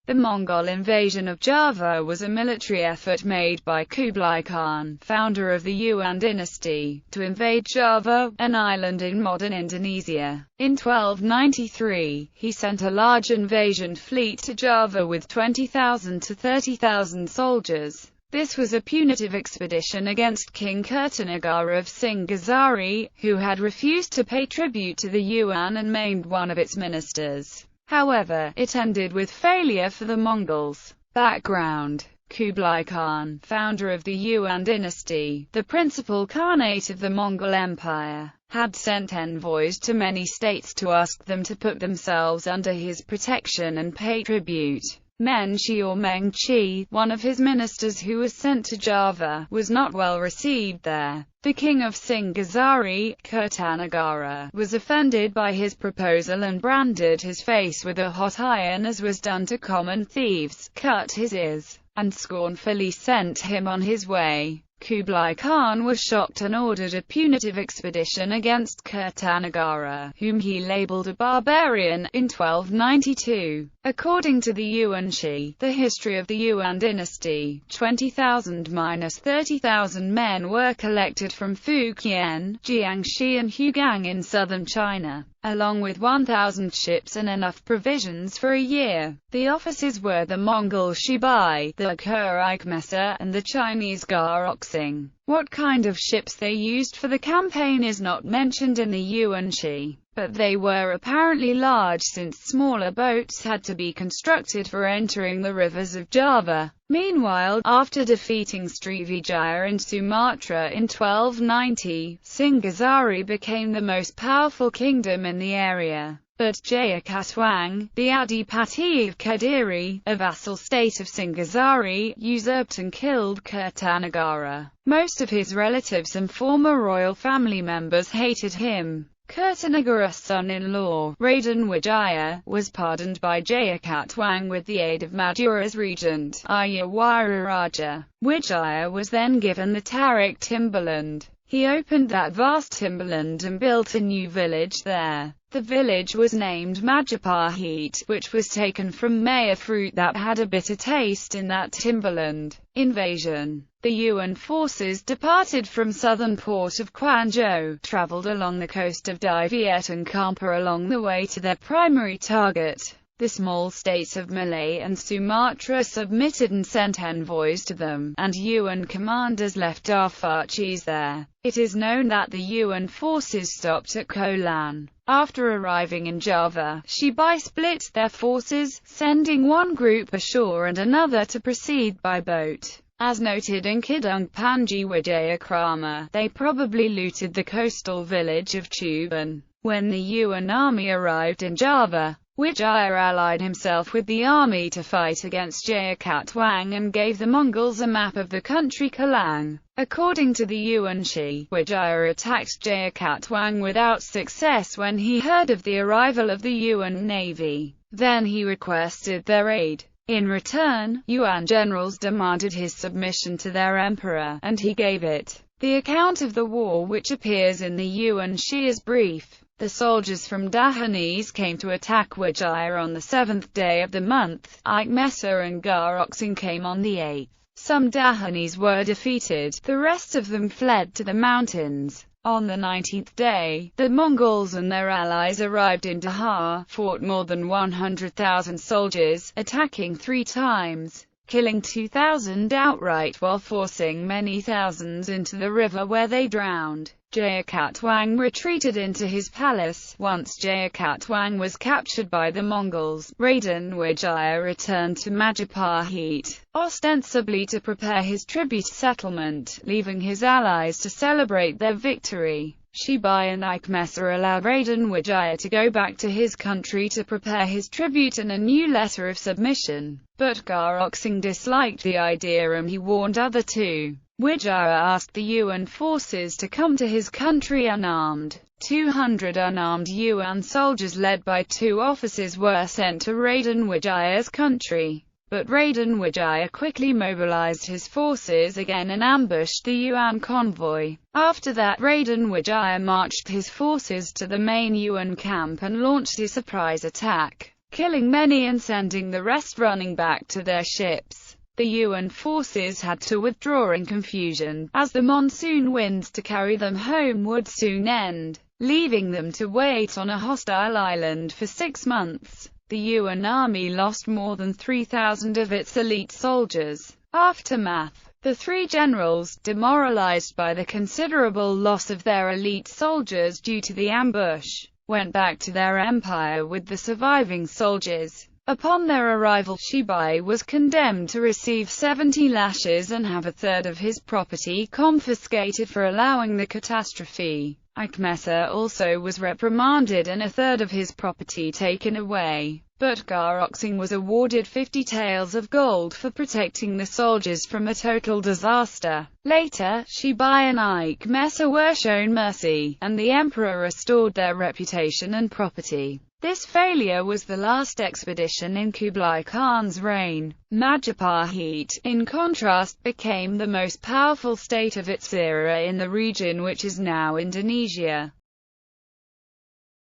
The Mongol invasion of Java was a military effort made by Kublai Khan, founder of the Yuan dynasty, to invade Java, an island in modern Indonesia. In 1293, he sent a large invasion fleet to Java with 20,000 to 30,000 soldiers. This was a punitive expedition against King Kertanegara of Singhasari, who had refused to pay tribute to the Yuan and maimed one of its ministers. However, it ended with failure for the Mongols. Background: Kublai Khan, founder of the Yuan dynasty, the principal khanate of the Mongol Empire, had sent envoys to many states to ask them to put themselves under his protection and pay tribute. Menchi or Mengchi, one of his ministers who was sent to Java, was not well received there. The king of Singhasari, Kertanegara, was offended by his proposal and branded his face with a hot iron as was done to common thieves, cut his ears, and scornfully sent him on his way. Kublai Khan was shocked and ordered a punitive expedition against Kertanegara, whom he labeled a barbarian, in 1292. According to the Yuanshi, the history of the Yuan dynasty, 20,000–30,000 men were collected from Fujian, Jiangxi and Hugang in southern China, along with 1,000 ships and enough provisions for a year. The officers were the Mongol Shibai, the Kurikmesa, and the Chinese Garoxing. What kind of ships they used for the campaign is not mentioned in the Yuanshi, but they were apparently large since smaller boats had to be constructed for entering the rivers of Java. Meanwhile, after defeating Srivijaya in Sumatra in 1290, Singhasari became the most powerful kingdom in the area. But Jayakatwang, the Adipati of Kediri, a vassal state of Singhasari, usurped and killed Kertanegara. Most of his relatives and former royal family members hated him. Kertanegara's son-in-law, Raden Wijaya, was pardoned by Jayakatwang with the aid of Madura's regent, Ayawara. Wijaya was then given the Tarik timberland. He opened that vast timberland and built a new village there. The village was named Majapahit, which was taken from maya fruit that had a bitter taste in that timberland. Invasion. The Yuan forces departed from southern port of Quanzhou, traveled along the coast of Dai Viet and Kampar along the way to their primary target. The small states of Malay and Sumatra submitted and sent envoys to them, and Yuan commanders left arfachis there. It is known that the Yuan forces stopped at Kolan. After arriving in Java, Shibai split their forces, sending one group ashore and another to proceed by boat. As noted in Kidung Panji Wijayakrama, they probably looted the coastal village of Tuban. When the Yuan army arrived in Java, Wijaya allied himself with the army to fight against Jayakatwang and gave the Mongols a map of the country Kelang. According to the Yuanshi, Wijaya attacked Jayakatwang without success when he heard of the arrival of the Yuan navy. Then he requested their aid. In return, Yuan generals demanded his submission to their emperor, and he gave it. The account of the war which appears in the Yuanshi is brief. The soldiers from Dahanese came to attack Wijaya on the 7th day of the month. Ikmesa and Garoxing came on the 8th. Some Dahanese were defeated, the rest of them fled to the mountains. On the 19th day, the Mongols and their allies arrived in Daha, fought more than 100,000 soldiers, attacking 3 times, killing 2,000 outright while forcing many thousands into the river where they drowned. Jayakatwang retreated into his palace. Once Jayakatwang was captured by the Mongols, Raden Wijaya returned to Majapahit, ostensibly to prepare his tribute settlement, leaving his allies to celebrate their victory. Shibai and Ikmesa allowed Raden Wijaya to go back to his country to prepare his tribute and a new letter of submission. But Garoxing disliked the idea and he warned other two. Wijaya asked the Yuan forces to come to his country unarmed. 200 unarmed Yuan soldiers led by 2 officers were sent to Raden Wijaya's country. But Raden Wijaya quickly mobilized his forces again and ambushed the Yuan convoy. After that, Raden Wijaya marched his forces to the main Yuan camp and launched a surprise attack. killing many and sending the rest running back to their ships. The Yuan forces had to withdraw in confusion, as the monsoon winds to carry them home would soon end, leaving them to wait on a hostile island for 6 months. The Yuan army lost more than 3,000 of its elite soldiers. Aftermath: the three generals, demoralized by the considerable loss of their elite soldiers due to the ambush, went back to their empire with the surviving soldiers. Upon their arrival, Kublai was condemned to receive 70 lashes and have a third of his property confiscated for allowing the catastrophe. Akhmesa also was reprimanded and a third of his property taken away. But Garoxing was awarded 50 taels of gold for protecting the soldiers from a total disaster. Later, Kublai and Akhmesa were shown mercy, and the emperor restored their reputation and property. This failure was the last expedition in Kublai Khan's reign. Majapahit, in contrast, became the most powerful state of its era in the region, which is now Indonesia.